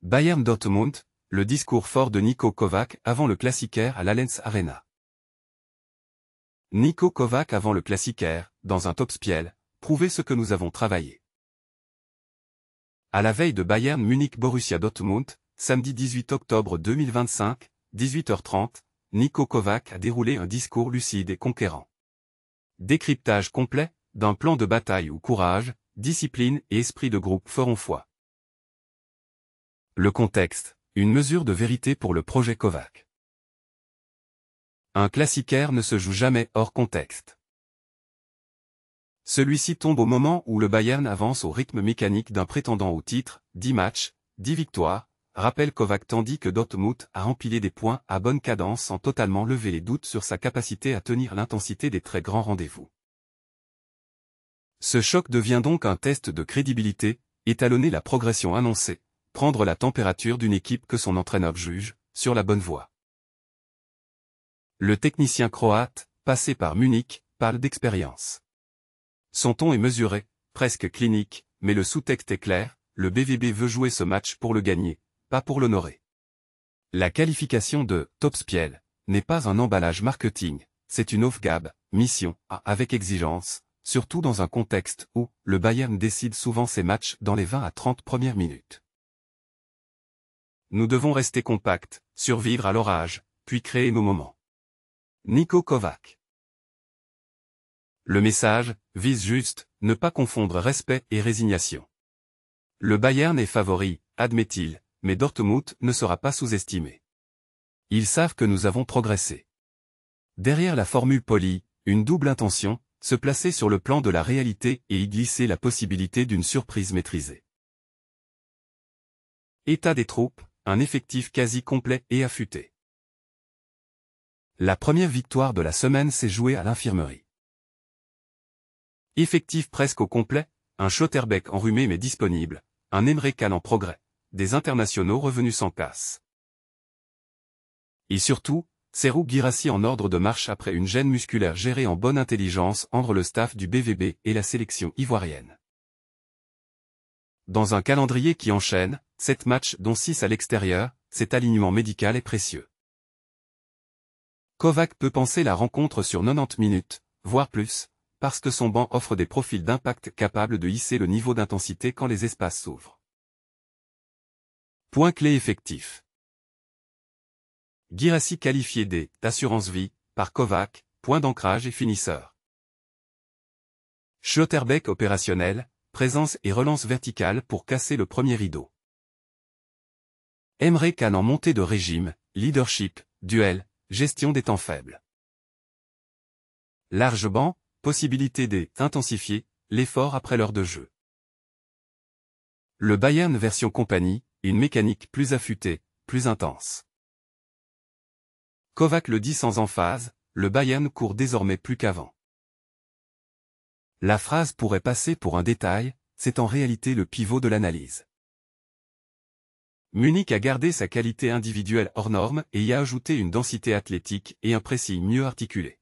Bayern Dortmund, le discours fort de Niko Kovac avant le Classiquaire à l'Allianz Arena. Niko Kovac avant le Classiquaire, dans un Topspiel, prouvez ce que nous avons travaillé. À la veille de Bayern Munich-Borussia Dortmund, samedi 18 octobre 2025, 18h30, Niko Kovac a déroulé un discours lucide et conquérant. Décryptage complet, d'un plan de bataille où courage, discipline et esprit de groupe feront foi. Le contexte, une mesure de vérité pour le projet Kovac. Un classiquaire ne se joue jamais hors contexte. Celui-ci tombe au moment où le Bayern avance au rythme mécanique d'un prétendant au titre, 10 matchs, 10 victoires, rappelle Kovac tandis que Dortmund a empilé des points à bonne cadence sans totalement lever les doutes sur sa capacité à tenir l'intensité des très grands rendez-vous. Ce choc devient donc un test de crédibilité, étalonner la progression annoncée, prendre la température d'une équipe que son entraîneur juge, sur la bonne voie. Le technicien croate, passé par Munich, parle d'expérience. Son ton est mesuré, presque clinique, mais le sous-texte est clair, le BVB veut jouer ce match pour le gagner, pas pour l'honorer. La qualification de « Topspiel » n'est pas un emballage marketing, c'est une Aufgabe, mission, avec exigence, surtout dans un contexte où le Bayern décide souvent ses matchs dans les 20 à 30 premières minutes. Nous devons rester compacts, survivre à l'orage, puis créer nos moments. Niko Kovac. Le message vise juste, ne pas confondre respect et résignation. Le Bayern est favori, admet-il, mais Dortmund ne sera pas sous-estimé. Ils savent que nous avons progressé. Derrière la formule polie, une double intention, se placer sur le plan de la réalité et y glisser la possibilité d'une surprise maîtrisée. État des troupes, un effectif quasi complet et affûté. La première victoire de la semaine s'est jouée à l'infirmerie. Effectif presque au complet, un Schlotterbeck enrhumé mais disponible, un Emre Can en progrès, des internationaux revenus sans casse. Et surtout, Serhou Guirassy en ordre de marche après une gêne musculaire gérée en bonne intelligence entre le staff du BVB et la sélection ivoirienne. Dans un calendrier qui enchaîne, 7 matchs dont 6 à l'extérieur, cet alignement médical est précieux. Kovac peut penser la rencontre sur 90 minutes, voire plus, parce que son banc offre des profils d'impact capables de hisser le niveau d'intensité quand les espaces s'ouvrent. Point clé effectif. Guirassy qualifié des « d'assurance vie » par Kovac, point d'ancrage et finisseur. Schlotterbeck opérationnel, présence et relance verticale pour casser le premier rideau. Emre Can en montée de régime, leadership, duel, gestion des temps faibles. Large banc, possibilité d'intensifier l'effort après l'heure de jeu. Le Bayern version compagnie, une mécanique plus affûtée, plus intense. Kovac le dit sans emphase, le Bayern court désormais plus qu'avant. La phrase pourrait passer pour un détail, c'est en réalité le pivot de l'analyse. Munich a gardé sa qualité individuelle hors norme et y a ajouté une densité athlétique et un pressing mieux articulé.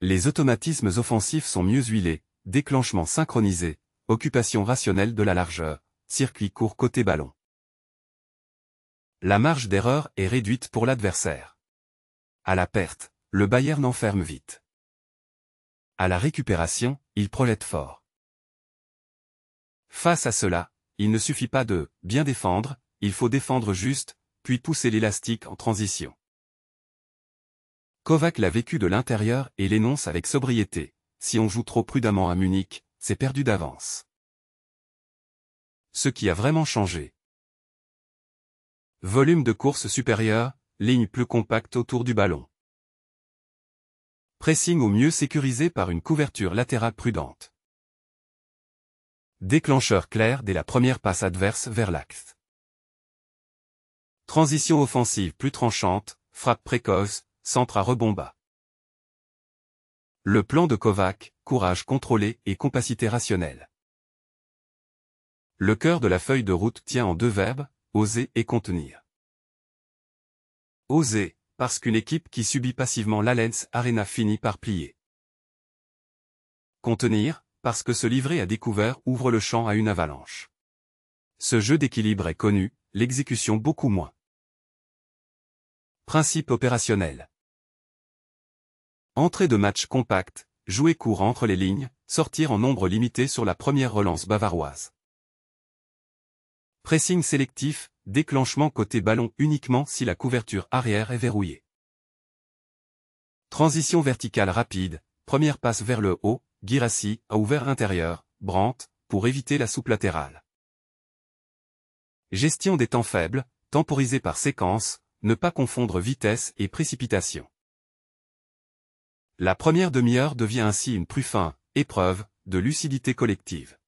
Les automatismes offensifs sont mieux huilés, déclenchement synchronisé, occupation rationnelle de la largeur, circuit court côté ballon. La marge d'erreur est réduite pour l'adversaire. À la perte, le Bayern enferme vite. À la récupération, il projette fort. Face à cela, il ne suffit pas de bien défendre, il faut défendre juste, puis pousser l'élastique en transition. Kovac l'a vécu de l'intérieur et l'énonce avec sobriété. Si on joue trop prudemment à Munich, c'est perdu d'avance. Ce qui a vraiment changé. Volume de course supérieur, ligne plus compacte autour du ballon. Pressing au mieux sécurisé par une couverture latérale prudente. Déclencheur clair dès la première passe adverse vers l'axe. Transition offensive plus tranchante, frappe précoce, centre à rebond bas. Le plan de Kovac, courage contrôlé et compacité rationnelle. Le cœur de la feuille de route tient en 2 verbes, oser et contenir. Oser, parce qu'une équipe qui subit passivement l'Allianz Arena finit par plier. Contenir, parce que se livrer à découvert ouvre le champ à une avalanche. Ce jeu d'équilibre est connu, l'exécution beaucoup moins. Principe opérationnel. Entrée de match compact, jouer court entre les lignes, sortir en nombre limité sur la première relance bavaroise. Pressing sélectif, déclenchement côté ballon uniquement si la couverture arrière est verrouillée. Transition verticale rapide, première passe vers le haut, Guirassy a ouvert intérieur, Brandt, pour éviter la soupe latérale. Gestion des temps faibles, temporisé par séquence, ne pas confondre vitesse et précipitation. La première demi-heure devient ainsi une épreuve, de lucidité collective.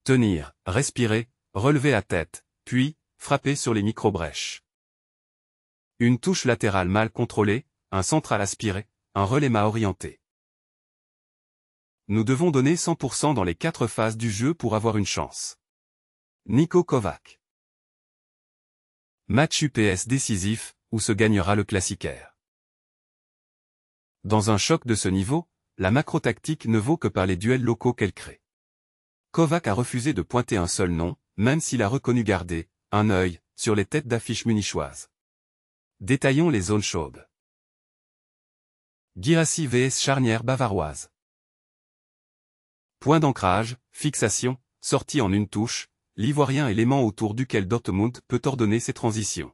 Tenir, respirer, relever la tête, puis, frapper sur les micro-brèches. Une touche latérale mal contrôlée, un central aspiré, un relais mal orienté. Nous devons donner 100% dans les 4 phases du jeu pour avoir une chance. Niko Kovac. Match UPS décisif, où se gagnera le classiquaire. Dans un choc de ce niveau, la macro-tactique ne vaut que par les duels locaux qu'elle crée. Kovac a refusé de pointer un seul nom, même s'il a reconnu garder un œil sur les têtes d'affiche munichoises. Détaillons les zones chaudes. Guirassy vs charnière bavaroise. Point d'ancrage, fixation, sortie en une touche, l'Ivoirien élément autour duquel Dortmund peut ordonner ses transitions.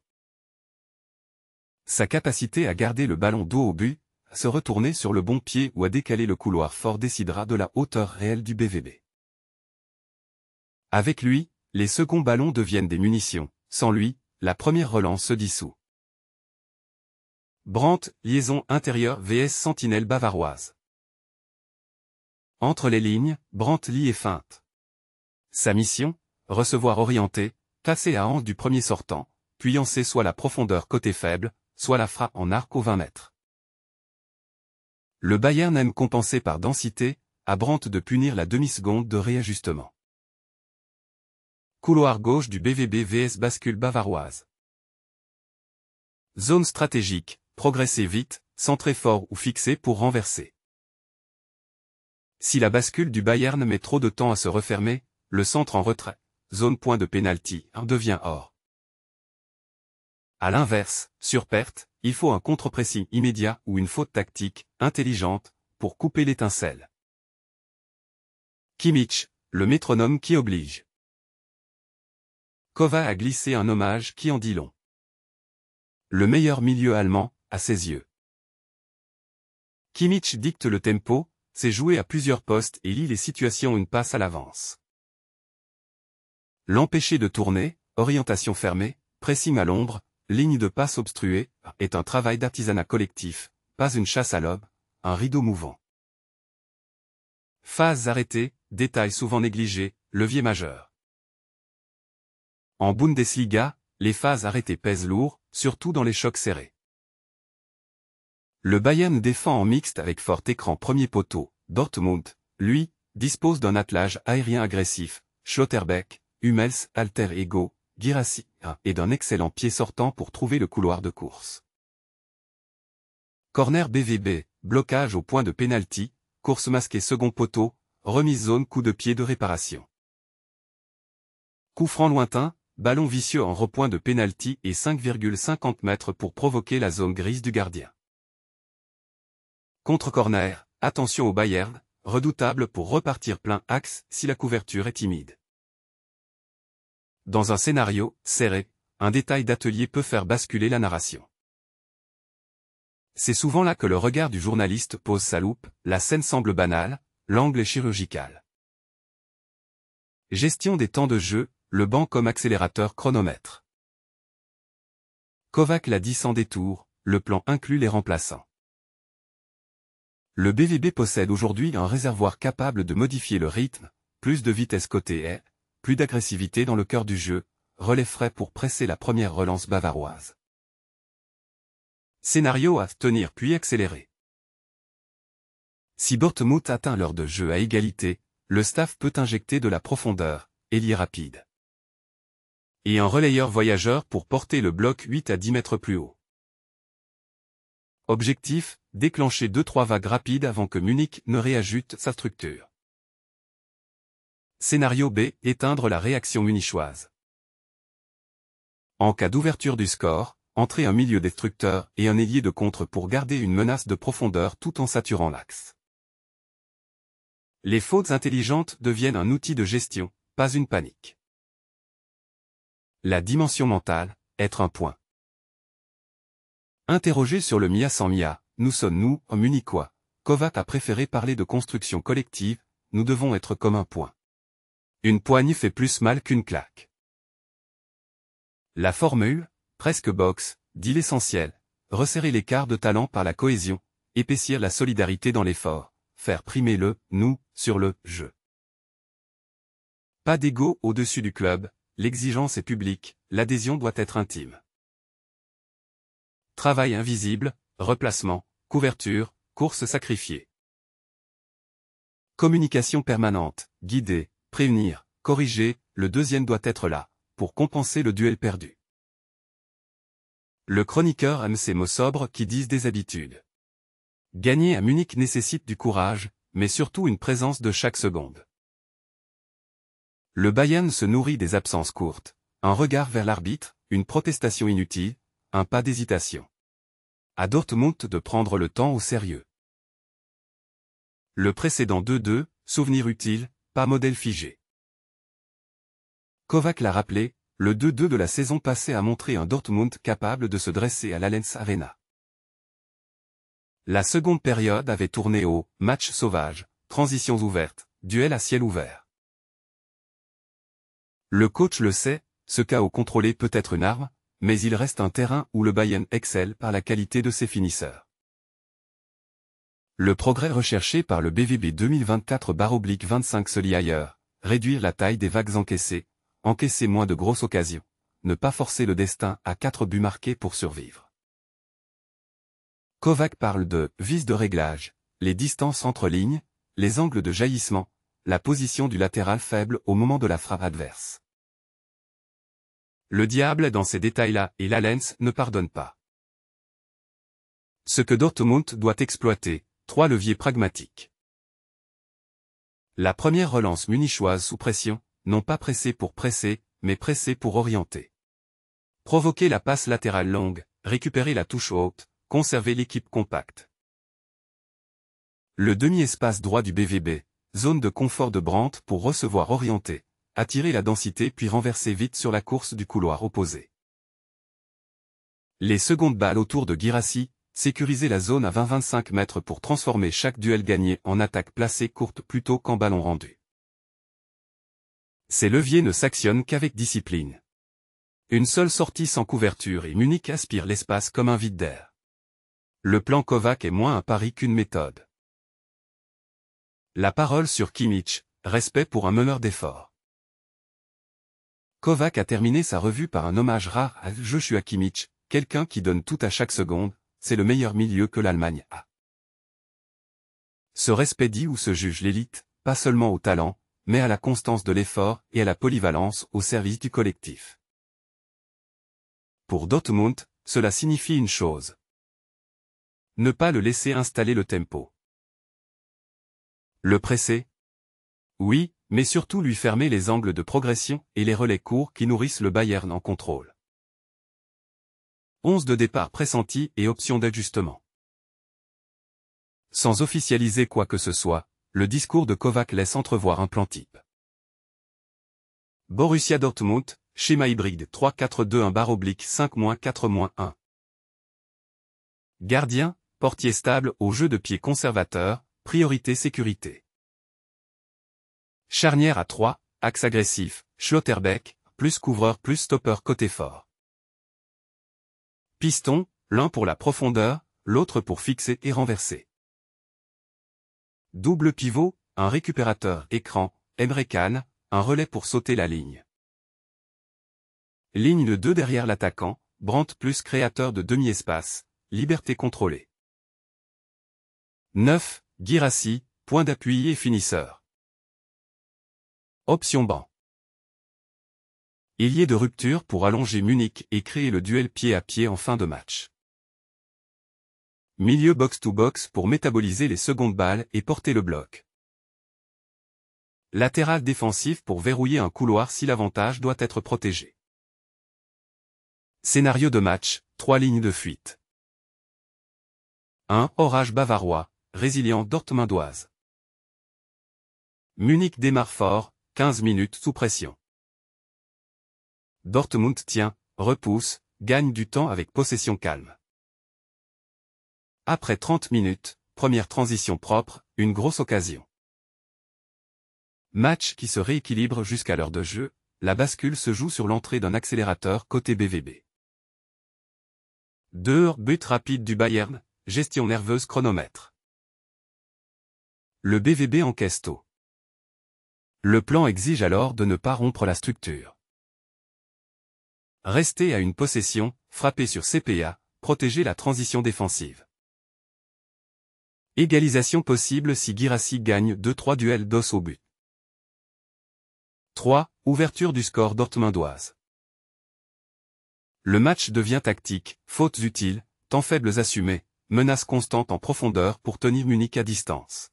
Sa capacité à garder le ballon dos au but, à se retourner sur le bon pied ou à décaler le couloir fort décidera de la hauteur réelle du BVB. Avec lui, les seconds ballons deviennent des munitions, sans lui, la première relance se dissout. Brandt, liaison intérieure vs sentinelle bavaroise. Entre les lignes, Brandt lit et feinte. Sa mission, recevoir orienté, passer à hanche du premier sortant, puis encer soit la profondeur côté faible, soit la frappe en arc aux 20 mètres. Le Bayern aime compenser par densité, à Brandt de punir la demi-seconde de réajustement. Couloir gauche du BVB vs bascule bavaroise. Zone stratégique, progresser vite, centrer fort ou fixer pour renverser. Si la bascule du Bayern met trop de temps à se refermer, le centre en retrait, zone point de pénalty, devient hors. À l'inverse, sur perte, il faut un contre-pressing immédiat ou une faute tactique, intelligente, pour couper l'étincelle. Kimmich, le métronome qui oblige. Kovac a glissé un hommage qui en dit long. Le meilleur milieu allemand, à ses yeux. Kimmich dicte le tempo, sait jouer à plusieurs postes et lit les situations une passe à l'avance. L'empêcher de tourner, orientation fermée, pressing à l'ombre, ligne de passe obstruée, est un travail d'artisanat collectif, pas une chasse à l'homme, un rideau mouvant. Phases arrêtées, détail souvent négligé, levier majeur. En Bundesliga, les phases arrêtées pèsent lourd, surtout dans les chocs serrés. Le Bayern défend en mixte avec fort écran premier poteau, Dortmund, lui, dispose d'un attelage aérien agressif, Schlotterbeck, Hummels, alter ego, Guirassy, et d'un excellent pied sortant pour trouver le couloir de course. Corner BVB, blocage au point de pénalty, course masquée second poteau, remise zone coup de pied de réparation. Coup franc lointain, ballon vicieux en repoint de pénalty et 5,50 mètres pour provoquer la zone grise du gardien. Contre-corner, attention au Bayern, redoutable pour repartir plein axe si la couverture est timide. Dans un scénario serré, un détail d'atelier peut faire basculer la narration. C'est souvent là que le regard du journaliste pose sa loupe, la scène semble banale, l'angle est chirurgical. Gestion des temps de jeu, le banc comme accélérateur chronomètre. Kovac l'a dit sans détour, le plan inclut les remplaçants. Le BVB possède aujourd'hui un réservoir capable de modifier le rythme, plus de vitesse côté aile, plus d'agressivité dans le cœur du jeu, relais frais pour presser la première relance bavaroise. Scénario à tenir puis accélérer. Si Dortmund atteint l'heure de jeu à égalité, le staff peut injecter de la profondeur, ailier rapide. Et un relayeur voyageur pour porter le bloc 8 à 10 mètres plus haut. Objectif, déclencher 2-3 vagues rapides avant que Munich ne réajuste sa structure. Scénario B, éteindre la réaction munichoise. En cas d'ouverture du score, entrez un milieu destructeur et un ailier de contre pour garder une menace de profondeur tout en saturant l'axe. Les fautes intelligentes deviennent un outil de gestion, pas une panique. La dimension mentale, être un point. Interrogé sur le Mia sans Mia, nous sommes nous, hommes munichois. Kovac a préféré parler de construction collective, nous devons être comme un point. Une poigne fait plus mal qu'une claque. La formule, presque boxe, dit l'essentiel, resserrer l'écart de talent par la cohésion, épaissir la solidarité dans l'effort, faire primer le « nous » sur le « je ». Pas d'ego au-dessus du club, l'exigence est publique, l'adhésion doit être intime. Travail invisible, replacement, couverture, course sacrifiée. Communication permanente, guider, prévenir, corriger, le deuxième doit être là, pour compenser le duel perdu. Le chroniqueur aime ces mots sobres qui disent des habitudes. Gagner à Munich nécessite du courage, mais surtout une présence de chaque seconde. Le Bayern se nourrit des absences courtes, un regard vers l'arbitre, une protestation inutile, un pas d'hésitation. À Dortmund de prendre le temps au sérieux. Le précédent 2-2, souvenir utile, pas modèle figé. Kovac l'a rappelé, le 2-2 de la saison passée a montré un Dortmund capable de se dresser à l'Allianz Arena. La seconde période avait tourné au « match sauvage », transitions ouvertes, duel à ciel ouvert. Le coach le sait, ce chaos contrôlé peut être une arme, mais il reste un terrain où le Bayern excelle par la qualité de ses finisseurs. Le progrès recherché par le BVB 2024/25 se lit ailleurs, réduire la taille des vagues encaissées moins de grosses occasions, ne pas forcer le destin à 4 buts marqués pour survivre. Kovac parle de « vis de réglage », les distances entre lignes, les angles de jaillissement, la position du latéral faible au moment de la frappe adverse. Le diable est dans ces détails-là et l'Allianz ne pardonne pas. Ce que Dortmund doit exploiter, 3 leviers pragmatiques. La première relance munichoise sous pression, non pas presser pour presser, mais presser pour orienter. Provoquer la passe latérale longue, récupérer la touche haute, conserver l'équipe compacte. Le demi-espace droit du BVB, zone de confort de Brandt pour recevoir orienté, attirer la densité puis renverser vite sur la course du couloir opposé. Les secondes balles autour de Guirassy, sécuriser la zone à 20-25 mètres pour transformer chaque duel gagné en attaque placée courte plutôt qu'en ballon rendu. Ces leviers ne s'actionnent qu'avec discipline. Une seule sortie sans couverture et Munich aspire l'espace comme un vide d'air. Le plan Kovac est moins un pari qu'une méthode. La parole sur Kimmich, respect pour un meneur d'effort. Kovac a terminé sa revue par un hommage rare à Joshua Kimmich, quelqu'un qui donne tout à chaque seconde, c'est le meilleur milieu que l'Allemagne a. Ce respect dit où se juge l'élite, pas seulement au talent, mais à la constance de l'effort et à la polyvalence au service du collectif. Pour Dortmund, cela signifie une chose. Ne pas le laisser installer le tempo. Le presser? Oui, mais surtout lui fermer les angles de progression et les relais courts qui nourrissent le Bayern en contrôle. 11 de départ pressenti et option d'ajustement. Sans officialiser quoi que ce soit, le discours de Kovac laisse entrevoir un plan type. Borussia Dortmund, schéma hybride 3-4-2-1/5-4-1. Gardien, portier stable au jeu de pied conservateur, priorité sécurité. Charnière à 3, axe agressif, Schlotterbeck, plus couvreur plus stopper côté fort. Piston, l'un pour la profondeur, l'autre pour fixer et renverser. Double pivot, un récupérateur écran, Emre Can, un relais pour sauter la ligne. Ligne de 2 derrière l'attaquant, Brandt plus créateur de demi-espace, liberté contrôlée. 9, Guirassy, point d'appui et finisseur. Option banc. Ailier de rupture pour allonger Munich et créer le duel pied à pied en fin de match. Milieu box-to-box pour métaboliser les secondes balles et porter le bloc. Latéral défensif pour verrouiller un couloir si l'avantage doit être protégé. Scénario de match, 3 lignes de fuite. 1. Orage bavarois, résilient dortmundoise. Munich démarre fort, 15 minutes sous pression. Dortmund tient, repousse, gagne du temps avec possession calme. Après 30 minutes, première transition propre, une grosse occasion. Match qui se rééquilibre jusqu'à l'heure de jeu, la bascule se joue sur l'entrée d'un accélérateur côté BVB. 2. But rapide du Bayern, gestion nerveuse chronomètre. Le BVB encaisse tôt. Le plan exige alors de ne pas rompre la structure. Rester à une possession, frapper sur CPA, protéger la transition défensive. Égalisation possible si Guirassy gagne 2-3 duels d'os au but. 3. Ouverture du score dortmundoise. Le match devient tactique, fautes utiles, temps faibles assumés, menaces constantes en profondeur pour tenir Munich à distance.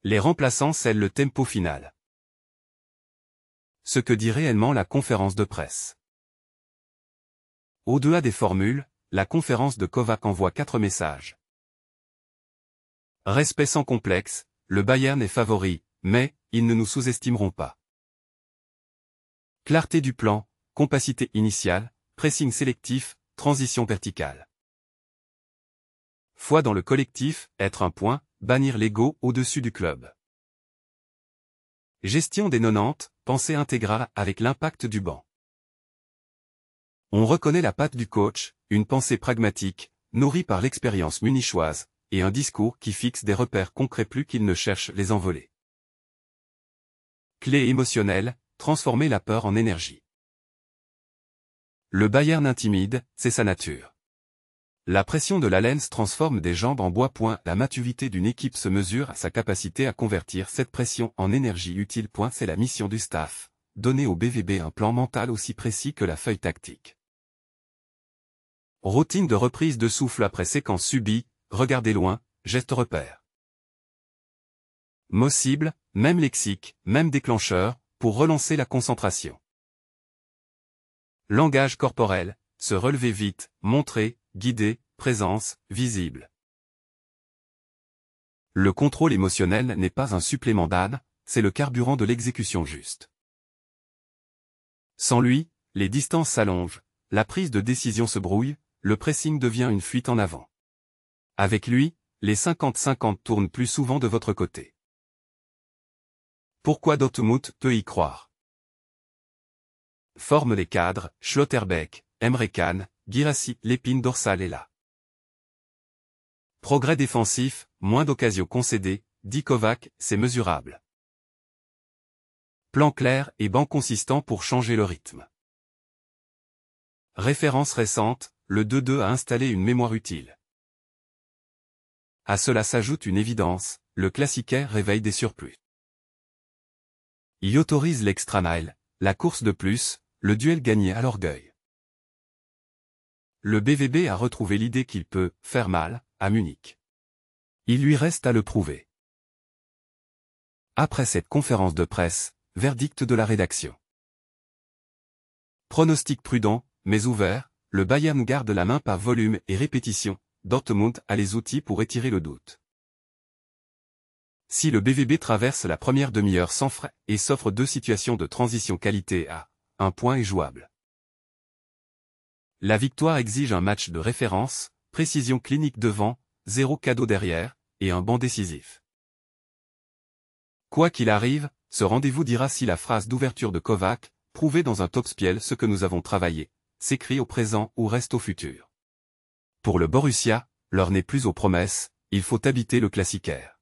Les remplaçants scellent le tempo final. Ce que dit réellement la conférence de presse. Au-delà des formules, la conférence de Kovac envoie 4 messages. Respect sans complexe, le Bayern est favori, mais ils ne nous sous-estimeront pas. Clarté du plan, compacité initiale, pressing sélectif, transition verticale. Foi dans le collectif, être un point, bannir l'ego au-dessus du club. Gestion des 90, pensée intégrale avec l'impact du banc. On reconnaît la patte du coach, une pensée pragmatique, nourrie par l'expérience munichoise, et un discours qui fixe des repères concrets plus qu'il ne cherche les envolées. Clé émotionnelle, transformer la peur en énergie. Le Bayern intimide, c'est sa nature. La pression de la Lens transforme des jambes en bois. La maturité d'une équipe se mesure à sa capacité à convertir cette pression en énergie utile. C'est la mission du staff, donner au BVB un plan mental aussi précis que la feuille tactique. Routine de reprise de souffle après séquence subie, regardez loin, geste repère. Mot cible, même lexique, même déclencheur, pour relancer la concentration. Langage corporel, se relever vite, montrer, guider, présence, visible. Le contrôle émotionnel n'est pas un supplément d'âne, c'est le carburant de l'exécution juste. Sans lui, les distances s'allongent, la prise de décision se brouille, le pressing devient une fuite en avant. Avec lui, les 50-50 tournent plus souvent de votre côté. Pourquoi Dortmund peut y croire? Forme les cadres, Schlotterbeck, Emre Can, Guirassy, l'épine dorsale est là. Progrès défensif, moins d'occasions concédées, dit Kovac, c'est mesurable. Plan clair et banc consistant pour changer le rythme. Référence récente, le 2-2 a installé une mémoire utile. À cela s'ajoute une évidence, le classiquaire réveille des surplus. Il autorise l'extra mile, la course de plus, le duel gagné à l'orgueil. Le BVB a retrouvé l'idée qu'il peut faire mal à Munich. Il lui reste à le prouver. Après cette conférence de presse, verdict de la rédaction. Pronostic prudent, mais ouvert, le Bayern garde la main par volume et répétition, Dortmund a les outils pour étirer le doute. Si le BVB traverse la première demi-heure sans frais et s'offre 2 situations de transition qualité A, un point est jouable. La victoire exige un match de référence, précision clinique devant, 0 cadeau derrière, et un banc décisif. Quoi qu'il arrive, ce rendez-vous dira si la phrase d'ouverture de Kovac, prouver dans un top-spiel ce que nous avons travaillé, s'écrit au présent ou reste au futur. Pour le Borussia, l'heure n'est plus aux promesses, il faut habiter le classiquaire.